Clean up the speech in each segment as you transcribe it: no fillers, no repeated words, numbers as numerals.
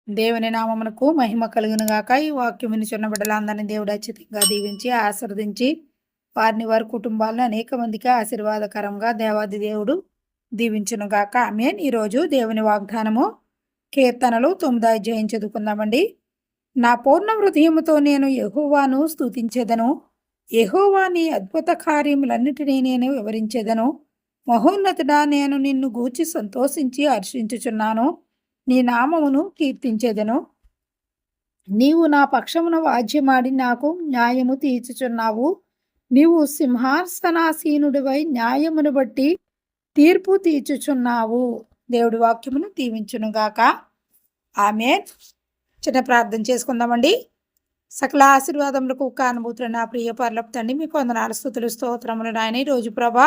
దేవుని నామమునకు మహిమ కలుగును గాక. ఈ వాక్యం వినుచున్న బిడ్డలందరినీ దేవుడు అత్యధికంగా దీవించి ఆశీర్వదించి వారిని వారి కుటుంబాలను అనేక మందికి ఆశీర్వాదకరంగా దేవాది దేవుడు దీవించును గాక. ఆమేన్. ఈరోజు దేవుని వాగ్దానము కీర్తనలు 9వ అధ్యాయం చదువుకుందామండి. నా పూర్ణ హృదయముతో నేను యెహోవాను స్తుతించెదను. యెహోవా నీ అద్భుత కార్యములన్నిటినీ నేను వివరించెదను. మహోన్నతుడా, నేను నిన్ను గూర్చి సంతోషించి హర్షించుచున్నాను. నీ నామమును కీర్తించెదను. నీవు నా పక్షమున వాద్యమాడి నాకు న్యాయము తీర్చుచున్నావు. నీవు సింహాసనాసీనుడివై న్యాయమును బట్టి తీర్పు తీర్చుచున్నావు. దేవుడి వాక్యమును దీవించునుగాక. ఆమేన్. చిన్న ప్రార్థన చేసుకుందామండి. సకల ఆశీర్వాదములకు కానుభూతులు నా ప్రియ పరలోకపు తండ్రి, మీకు వందనాలు, స్తుతులు, స్తోత్రములు నాయన. ఈ రోజు ప్రభా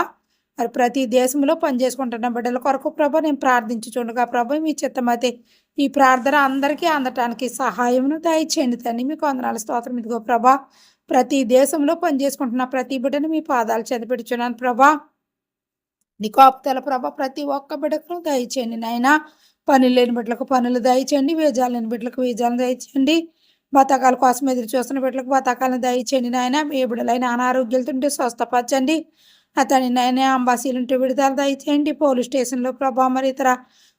మరి ప్రతి దేశంలో పనిచేసుకుంటున్న బిడ్డల కొరకు ప్రభా నేను ప్రార్థించుచుండగా ప్రభా మీ చిత్తమైతే ఈ ప్రార్థన అందరికీ అందటానికి సహాయమును దయచేయండి తండ్రి. మీకు వందనాలు, స్తోత్రం. ఇదిగో ప్రభా ప్రతి దేశంలో పనిచేసుకుంటున్న ప్రతి బిడ్డను మీ పాదాలు చెందపెడుచున్నాను ప్రభా. నీ కాపుదల ప్రభా ప్రతి ఒక్క బిడ్డకు దయచేయండి నాయన. పనులు లేని బిడ్డలకు పనులు దయచేయండి. వేజాలు లేని బిడ్డలకు వేజాలను దయచేయండి. బతకాల కోసం ఎదురు చూస్తున్న బిడ్డలకు బతకాలను దయచేయండి నాయన. ఏ బిడ్డలైన అనారోగ్యాలతుంటే స్వస్థపరచండి అతని నాయన. అంబాసీలు ఉంటే విడుదల దయచేయండి. పోలీస్ స్టేషన్లో ప్రభా మరి ఇతర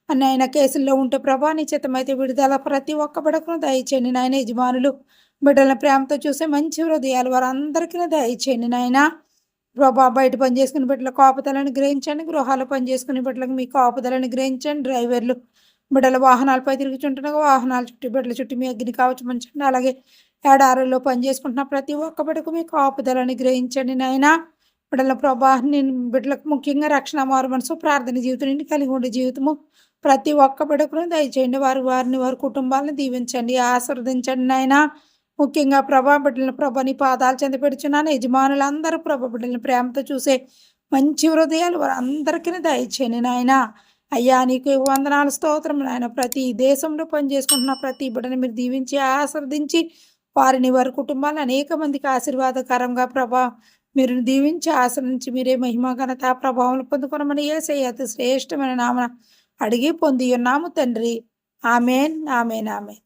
నాయన కేసుల్లో ఉంటే ప్రభా నీ చిత్తమైతే విడుదల ప్రతి ఒక్క బిడ్డకు దయచేయండి నాయన. యజమానులు బిడ్డల ప్రేమతో చూసే మంచి హృదయాలు వారందరికీ దయచేయండి నాయన. ప్రభా బయట పని చేసుకుని బిడ్డల కాపుదలను గ్రహించండి. గృహాలు పని చేసుకునే బిడ్డలకు మీ కాపుదలను గ్రహించండి. డ్రైవర్లు బిడ్డల వాహనాలపై తిరుగుతుండగా వాహనాల చుట్టూ బిడ్డల చుట్టూ మీ అగ్ని కావచ్చు మంచండి. అలాగే ఏడారుల్లో పని చేసుకుంటున్న ప్రతి ఒక్క బిడ్డకు మీ కాపుదలను గ్రహించండి నాయన. బిడ్డల ప్రభా నేను బిడ్డలకు ముఖ్యంగా రక్షణ మారు మనసు ప్రార్థన జీవితం నుండి కలిగి ఉండే జీవితము ప్రతి ఒక్క బిడ్డకును దయచేయండి. వారి కుటుంబాలను దీవించండి, ఆశీర్వదించండి నాయన. ముఖ్యంగా ప్రభా బిడ్డలను ప్రభా నీ పాదాలు చెంద పెడుచున్నాను. యజమానులందరూ ప్రభా బిడ్డలను ప్రేమతో చూసే మంచి హృదయాలు వారందరికీ దయచేయండి నాయన. అయ్యా నీకు వందనాలు, స్తోత్రం నాయన. ప్రతి దేశంలో పనిచేసుకుంటున్న ప్రతి బిడ్డని మీరు దీవించి ఆశీర్వదించి వారిని వారి కుటుంబాలను అనేక మందికి ఆశీర్వాదకరంగా ప్రభా మీరు దీవించి ఆశ్రయించి మీరే మహిమ ఘనత ప్రభావం పొందుకునమని యేసయ్య అతి శ్రేష్టమైన నామన అడిగి పొంది ఉన్నాము తండ్రి. Amen, amen, amen.